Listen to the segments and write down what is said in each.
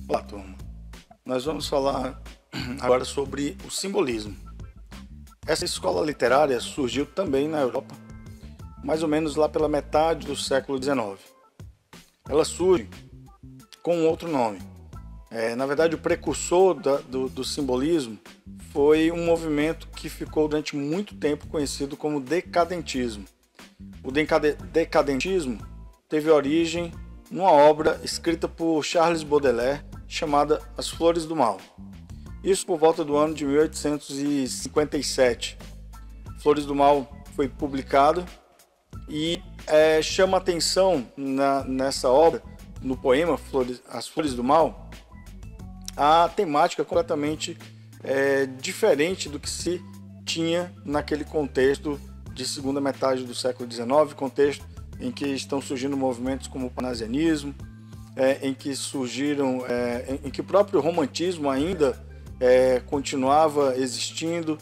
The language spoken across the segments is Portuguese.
Olá, turma. Nós vamos falar agora sobre o simbolismo. Essa escola literária surgiu também na Europa, mais ou menos lá pela metade do século XIX. Ela surge com um outro nome. Na verdade, o precursor do simbolismo foi um movimento que ficou durante muito tempo conhecido como decadentismo. O decadentismo teve origem numa obra escrita por Charles Baudelaire chamada As Flores do Mal. Isso por volta do ano de 1857. Flores do Mal foi publicado e chama atenção nessa obra, no poema As Flores do Mal, a temática completamente diferente do que se tinha naquele contexto de segunda metade do século XIX, contexto em que estão surgindo movimentos como o parnasianismo, em que o próprio romantismo ainda continuava existindo,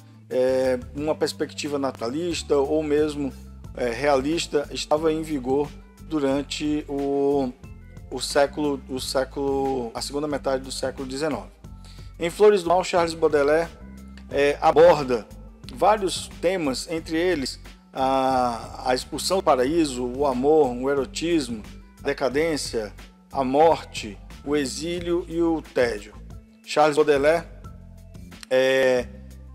uma perspectiva naturalista ou mesmo realista estava em vigor durante a segunda metade do século XIX. Em Flores do Mal, Charles Baudelaire aborda vários temas, entre eles a expulsão do paraíso, o amor, o erotismo, a decadência, a morte, o exílio e o tédio. Charles Baudelaire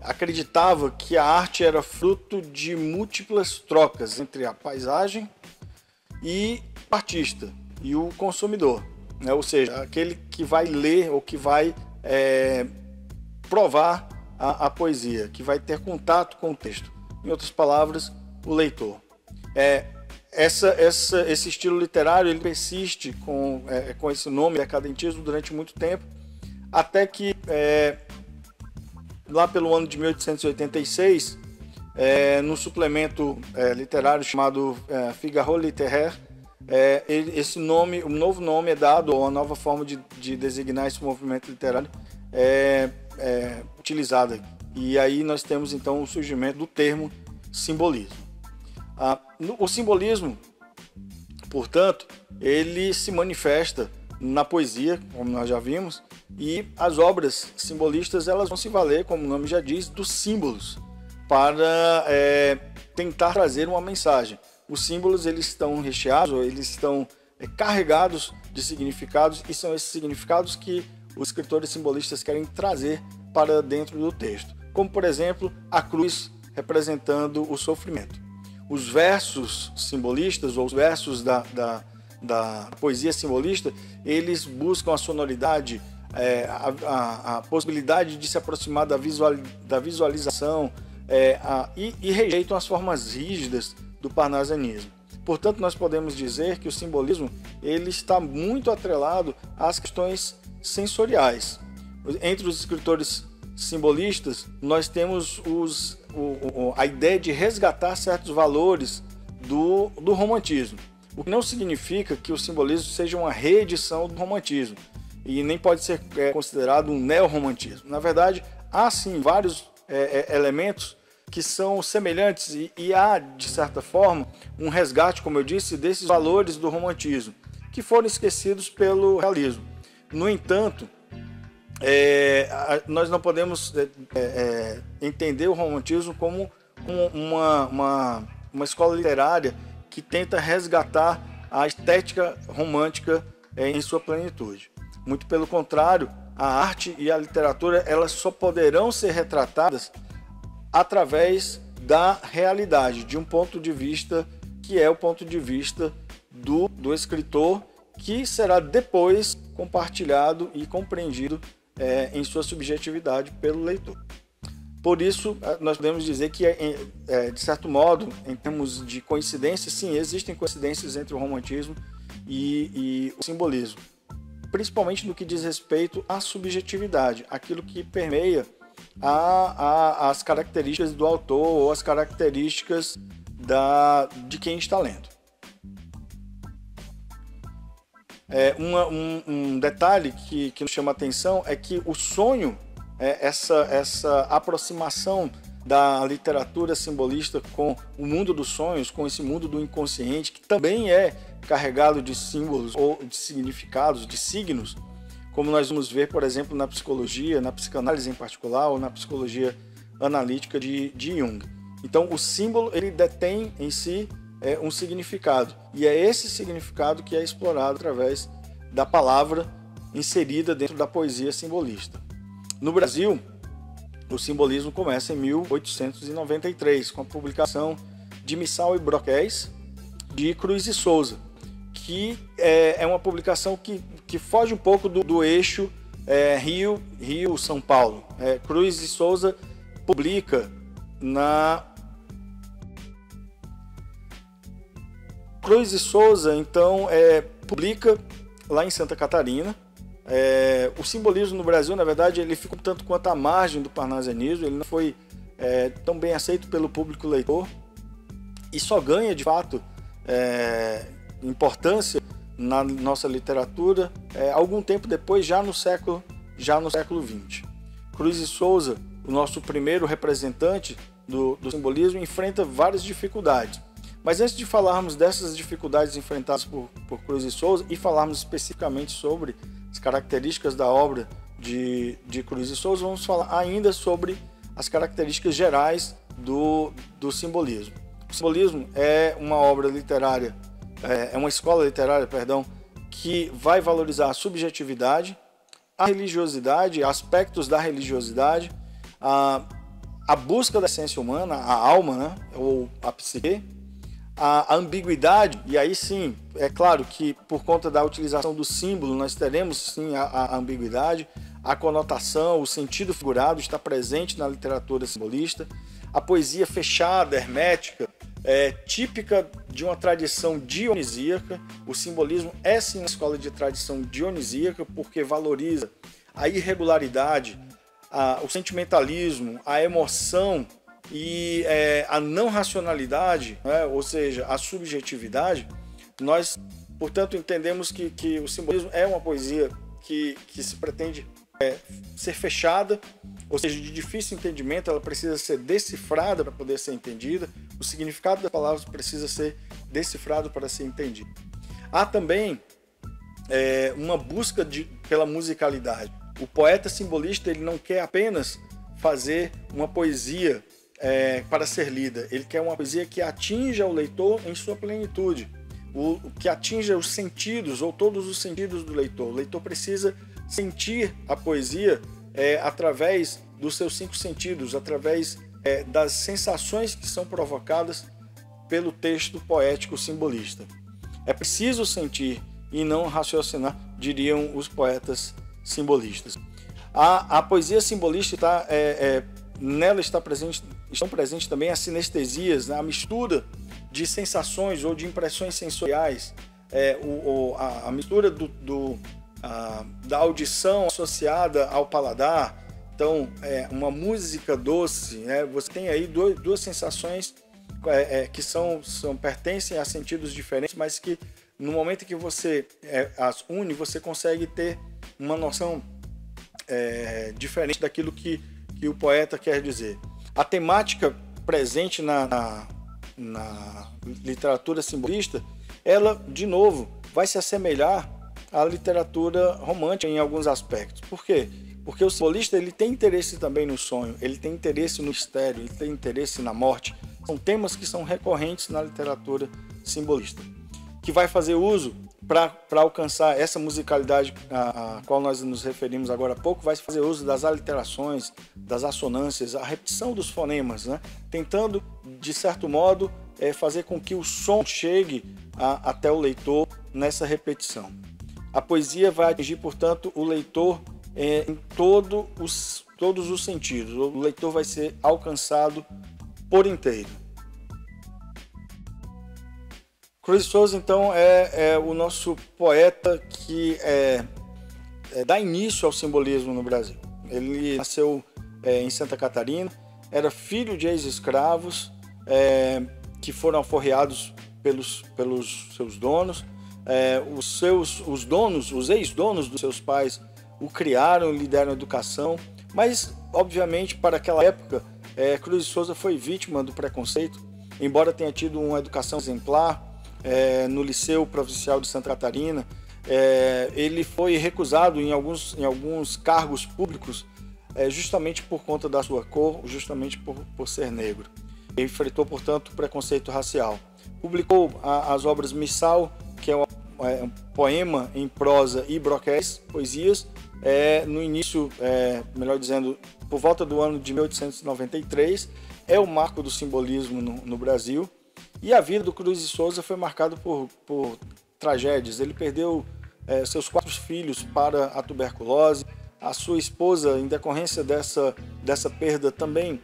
acreditava que a arte era fruto de múltiplas trocas entre a paisagem e o artista e o consumidor, né? Ou seja, aquele que vai ler ou que vai provar a poesia, que vai ter contato com o texto. Em outras palavras, o leitor. Esse estilo literário ele persiste com esse nome, decadentismo, durante muito tempo, até que lá pelo ano de 1886, no suplemento literário chamado Figaro Littéraire, um novo nome é dado, ou uma nova forma de designar esse movimento literário utilizada. E aí nós temos então o surgimento do termo simbolismo. O simbolismo, portanto, ele se manifesta na poesia, como nós já vimos, e as obras simbolistas elas vão se valer, como o nome já diz, dos símbolos para tentar trazer uma mensagem. Os símbolos eles estão recheados, eles estão carregados de significados, e são esses significados que os escritores simbolistas querem trazer para dentro do texto. Como, por exemplo, a cruz representando o sofrimento. Os versos simbolistas, ou os versos da poesia simbolista, eles buscam a sonoridade, a possibilidade de se aproximar da visualização e rejeitam as formas rígidas do parnasianismo. Portanto, nós podemos dizer que o simbolismo ele está muito atrelado às questões sensoriais. Entre os escritores simbolistas, nós temos a ideia de resgatar certos valores do romantismo, o que não significa que o simbolismo seja uma reedição do romantismo, e nem pode ser considerado um neorromantismo. Na verdade, há sim vários elementos que são semelhantes e há, de certa forma, um resgate, como eu disse, desses valores do romantismo, que foram esquecidos pelo realismo. No entanto, nós não podemos entender o romantismo como uma escola literária que tenta resgatar a estética romântica em sua plenitude. Muito pelo contrário, a arte e a literatura elas só poderão ser retratadas através da realidade, de um ponto de vista que é o ponto de vista do escritor, que será depois compartilhado e compreendido em sua subjetividade pelo leitor. Por isso, nós podemos dizer que, de certo modo, em termos de coincidências, sim, existem coincidências entre o romantismo e o simbolismo, principalmente no que diz respeito à subjetividade, aquilo que permeia as características do autor ou as características de quem está lendo. Um detalhe que nos chama a atenção é que o sonho, essa aproximação da literatura simbolista com o mundo dos sonhos, com esse mundo do inconsciente, que também é carregado de símbolos ou de significados, de signos, como nós vamos ver, por exemplo, na psicologia, na psicanálise em particular, ou na psicologia analítica de Jung. Então, o símbolo ele detém em si um significado, e é esse significado que é explorado através da palavra inserida dentro da poesia simbolista. No Brasil, o simbolismo começa em 1893, com a publicação de Missal e Broquéis, de Cruz e Souza, que é uma publicação que foge um pouco do eixo Rio-São Paulo. Cruz e Souza publica Cruz e Souza, então, publica lá em Santa Catarina. O simbolismo no Brasil, na verdade, ele fica um tanto quanto à margem do parnasianismo, ele não foi tão bem aceito pelo público leitor e só ganha, de fato, importância na nossa literatura algum tempo depois, já no século XX. Cruz e Souza, o nosso primeiro representante do simbolismo, enfrenta várias dificuldades. Mas antes de falarmos dessas dificuldades enfrentadas por Cruz e Souza e falarmos especificamente sobre as características da obra de Cruz e Souza, vamos falar ainda sobre as características gerais do simbolismo. O simbolismo é uma obra literária, é uma escola literária, que vai valorizar a subjetividade, a religiosidade, aspectos da religiosidade, a busca da essência humana, a alma, né, ou a psique, a ambiguidade, e aí sim, é claro que por conta da utilização do símbolo nós teremos sim a ambiguidade, a conotação, o sentido figurado está presente na literatura simbolista, a poesia fechada, hermética, típica de uma tradição dionisíaca. O simbolismo é sim uma escola de tradição dionisíaca porque valoriza a irregularidade, o sentimentalismo, a emoção e a não racionalidade, né? Ou seja, a subjetividade. Nós, portanto, entendemos que o simbolismo é uma poesia que se pretende ser fechada, ou seja, de difícil entendimento, ela precisa ser decifrada para poder ser entendida, o significado das palavras precisa ser decifrado para ser entendido. Há também uma busca pela musicalidade. O poeta simbolista ele não quer apenas fazer uma poesia para ser lida, ele quer uma poesia que atinja o leitor em sua plenitude, que atinja os sentidos ou todos os sentidos do leitor. O leitor precisa sentir a poesia através dos seus 5 sentidos, através das sensações que são provocadas pelo texto poético simbolista. É preciso sentir e não raciocinar, diriam os poetas simbolistas. A poesia simbolista nela estão presentes também as sinestesias, né? A mistura de sensações ou de impressões sensoriais, a mistura da audição associada ao paladar. Então, uma música doce, né? Você tem aí duas sensações que pertencem a sentidos diferentes, mas que no momento que você as une, você consegue ter uma noção diferente daquilo que o poeta quer dizer. A temática presente na literatura simbolista, ela, de novo, vai se assemelhar à literatura romântica em alguns aspectos. Por quê? Porque o simbolista ele tem interesse também no sonho, ele tem interesse no mistério, ele tem interesse na morte. São temas que são recorrentes na literatura simbolista, que vai fazer uso para alcançar essa musicalidade a qual nós nos referimos agora há pouco, vai fazer uso das aliterações, das assonâncias, a repetição dos fonemas, né? Tentando, de certo modo, fazer com que o som chegue até o leitor nessa repetição. A poesia vai atingir, portanto, o leitor em todos os sentidos. O leitor vai ser alcançado por inteiro. Cruz e Souza, então, é o nosso poeta que dá início ao simbolismo no Brasil. Ele nasceu em Santa Catarina, era filho de ex-escravos que foram alforreados pelos seus donos. Os ex-donos dos seus pais o criaram, lhe deram educação, mas, obviamente, para aquela época, Cruz e Souza foi vítima do preconceito, embora tenha tido uma educação exemplar no Liceu Provincial de Santa Catarina, ele foi recusado em alguns cargos públicos justamente por conta da sua cor, justamente por ser negro. Ele enfrentou, portanto, preconceito racial. Publicou as obras Missal, que é um poema em prosa, e broquéis, poesias, no início, melhor dizendo, por volta do ano de 1893, é o marco do simbolismo no Brasil. E a vida do Cruz de Souza foi marcada por tragédias. Ele perdeu seus 4 filhos para a tuberculose. A sua esposa, em decorrência dessa perda, também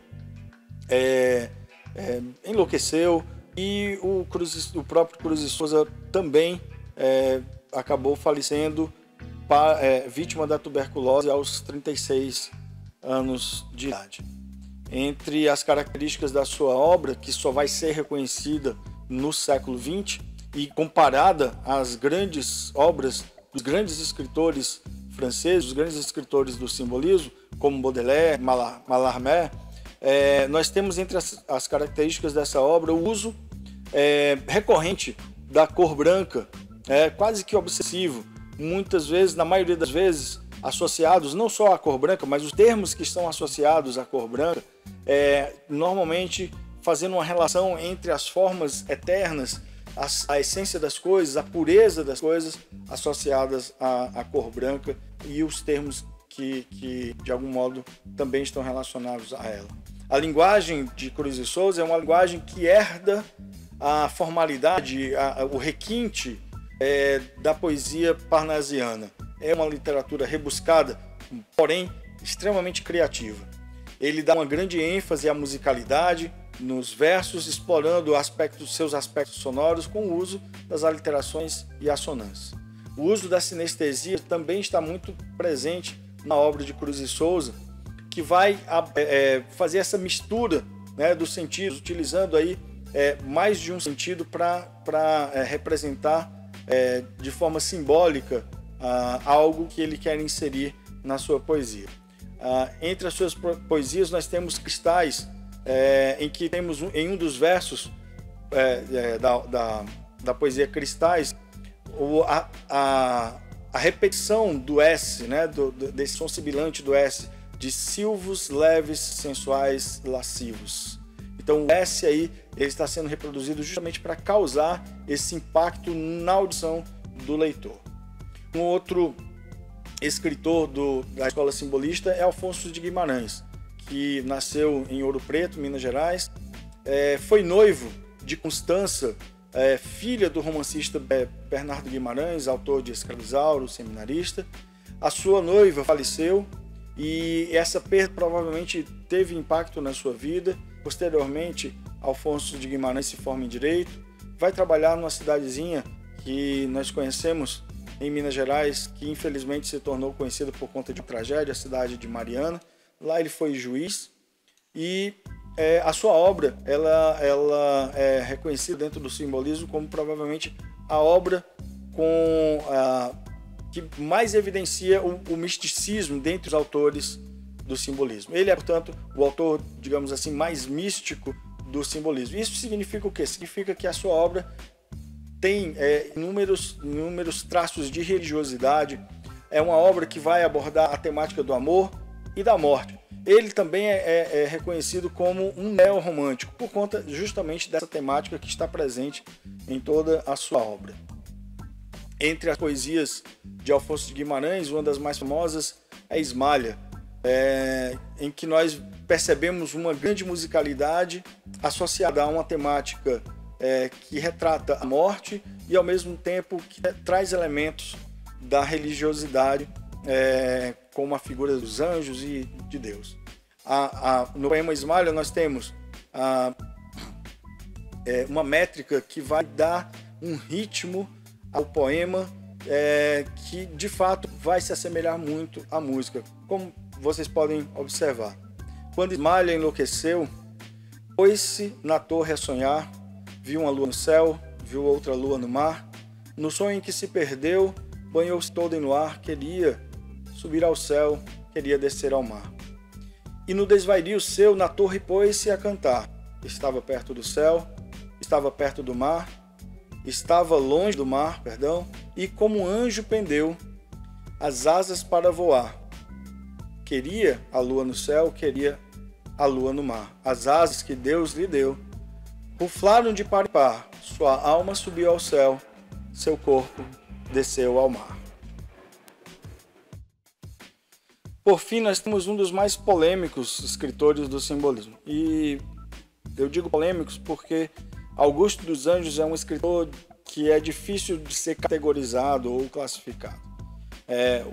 enlouqueceu. E o próprio Cruz de Souza também acabou falecendo, vítima da tuberculose aos 36 anos de idade. Entre as características da sua obra, que só vai ser reconhecida no século XX e comparada às grandes obras dos grandes escritores franceses, os grandes escritores do simbolismo, como Baudelaire, Mallarmé, nós temos entre as características dessa obra o uso recorrente da cor branca, quase que obsessivo, muitas vezes, na maioria das vezes, associados não só à cor branca, mas os termos que estão associados à cor branca, normalmente fazendo uma relação entre as formas eternas, a essência das coisas, a pureza das coisas associadas à cor branca e os termos que de algum modo também estão relacionados a ela. A linguagem de Cruz de Souza é uma linguagem que herda a formalidade, o requinte da poesia parnasiana. É uma literatura rebuscada, porém extremamente criativa. Ele dá uma grande ênfase à musicalidade nos versos, explorando seus aspectos sonoros com o uso das aliterações e assonâncias. O uso da sinestesia também está muito presente na obra de Cruz de Souza, que vai fazer essa mistura, né, dos sentidos, utilizando aí mais de um sentido para representar de forma simbólica algo que ele quer inserir na sua poesia. Entre as suas poesias nós temos Cristais, em que temos em um dos versos da poesia Cristais a repetição do S, né, desse som sibilante do S, de silvos, leves, sensuais, lascivos. Então o S aí ele está sendo reproduzido justamente para causar esse impacto na audição do leitor. Um outro escritor da escola simbolista é Afonso de Guimarães, que nasceu em Ouro Preto, Minas Gerais, foi noivo de Constança, filha do romancista Bernardo Guimarães, autor de Escravizauro, seminarista. A sua noiva faleceu e essa perda provavelmente teve impacto na sua vida. Posteriormente, Afonso de Guimarães se forma em Direito, vai trabalhar numa cidadezinha que nós conhecemos em Minas Gerais, que infelizmente se tornou conhecida por conta de tragédia, a cidade de Mariana. Lá ele foi juiz e a sua obra ela é reconhecida dentro do simbolismo como provavelmente a obra que mais evidencia o misticismo dentre os autores do simbolismo. Ele é, portanto, o autor, digamos assim, mais místico do simbolismo. Isso significa o quê? Significa que a sua obra tem inúmeros traços de religiosidade. É uma obra que vai abordar a temática do amor e da morte. Ele também é reconhecido como um neorromântico, por conta justamente dessa temática que está presente em toda a sua obra. Entre as poesias de Afonso de Guimarães, uma das mais famosas é Ismalha, em que nós percebemos uma grande musicalidade associada a uma temática que retrata a morte e ao mesmo tempo que traz elementos da religiosidade, como a figura dos anjos e de Deus. No poema Ismalha nós temos uma métrica que vai dar um ritmo ao poema que de fato vai se assemelhar muito à música, como vocês podem observar. Quando Ismalha enlouqueceu, pôs-se na torre a sonhar, viu uma lua no céu, viu outra lua no mar, no sonho em que se perdeu, banhou-se toda em luar, queria subir ao céu, queria descer ao mar. E no desvario seu, na torre pôs-se a cantar. Estava perto do céu, estava perto do mar, estava longe do mar, e como anjo pendeu as asas para voar. Queria a lua no céu, queria a lua no mar. As asas que Deus lhe deu ruflaram de par em par. Sua alma subiu ao céu, seu corpo desceu ao mar. Por fim, nós temos um dos mais polêmicos escritores do simbolismo. E eu digo polêmicos porque Augusto dos Anjos é um escritor que é difícil de ser categorizado ou classificado.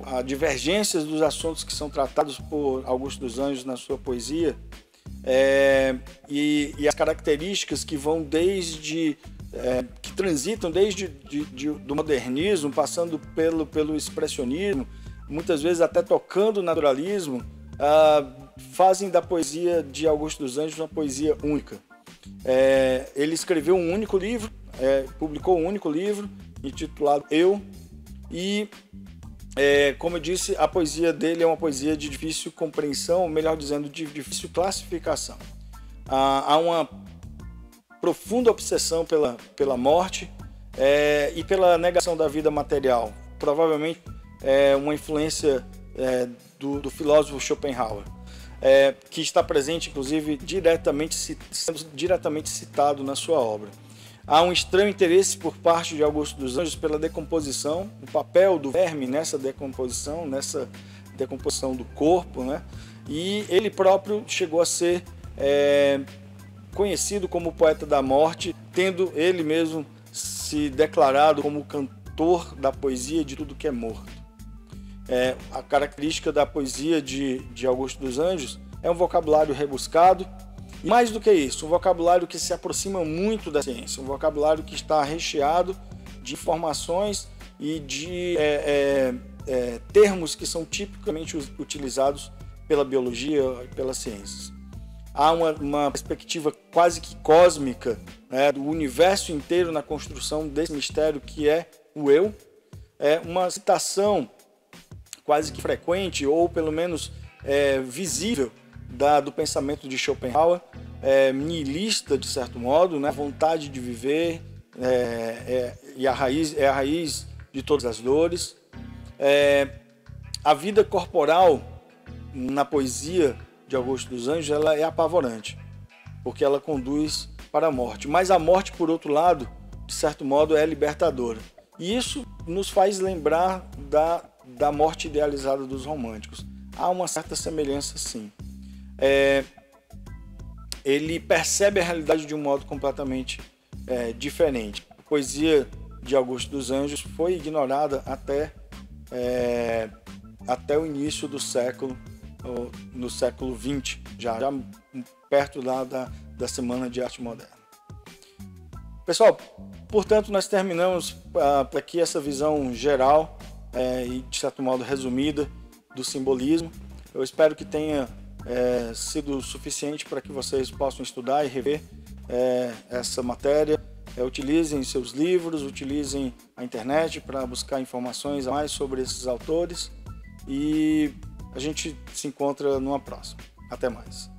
Há divergências dos assuntos que são tratados por Augusto dos Anjos na sua poesia, e as características que vão que transitam desde do modernismo, passando pelo expressionismo, muitas vezes até tocando o naturalismo, fazem da poesia de Augusto dos Anjos uma poesia única. Ele escreveu um único livro, publicou um único livro, intitulado Eu, e, como eu disse, a poesia dele é uma poesia de difícil compreensão, ou melhor dizendo, de difícil classificação. Há uma profunda obsessão pela morte e pela negação da vida material, provavelmente uma influência do filósofo Schopenhauer, que está presente, inclusive, sendo diretamente citado na sua obra. Há um estranho interesse por parte de Augusto dos Anjos pela decomposição, o papel do verme nessa decomposição do corpo, né? E ele próprio chegou a ser conhecido como poeta da morte, tendo ele mesmo se declarado como cantor da poesia de tudo que é morto. A característica da poesia de Augusto dos Anjos é um vocabulário rebuscado, e mais do que isso, um vocabulário que se aproxima muito da ciência, um vocabulário que está recheado de informações e de termos que são tipicamente utilizados pela biologia e pelas ciências. Há uma perspectiva quase que cósmica, né, do universo inteiro na construção desse mistério que é o eu. Uma citação quase que frequente, ou pelo menos visível, do pensamento de Schopenhauer, nihilista de certo modo, né? Vontade de viver e a raiz de todas as dores. A vida corporal na poesia de Augusto dos Anjos, ela é apavorante, porque ela conduz para a morte. Mas a morte, por outro lado, de certo modo, é libertadora. E isso nos faz lembrar da morte idealizada dos românticos. Há uma certa semelhança, sim. Ele percebe a realidade de um modo completamente diferente. A poesia de Augusto dos Anjos foi ignorada até o início do século, no século XX, já perto lá da Semana de Arte Moderna. Pessoal, portanto, nós terminamos aqui essa visão geral e, de certo modo, resumida do simbolismo. Eu espero que tenha sido suficiente para que vocês possam estudar e rever essa matéria. Utilizem seus livros, utilizem a internet para buscar informações a mais sobre esses autores, e a gente se encontra numa próxima. Até mais.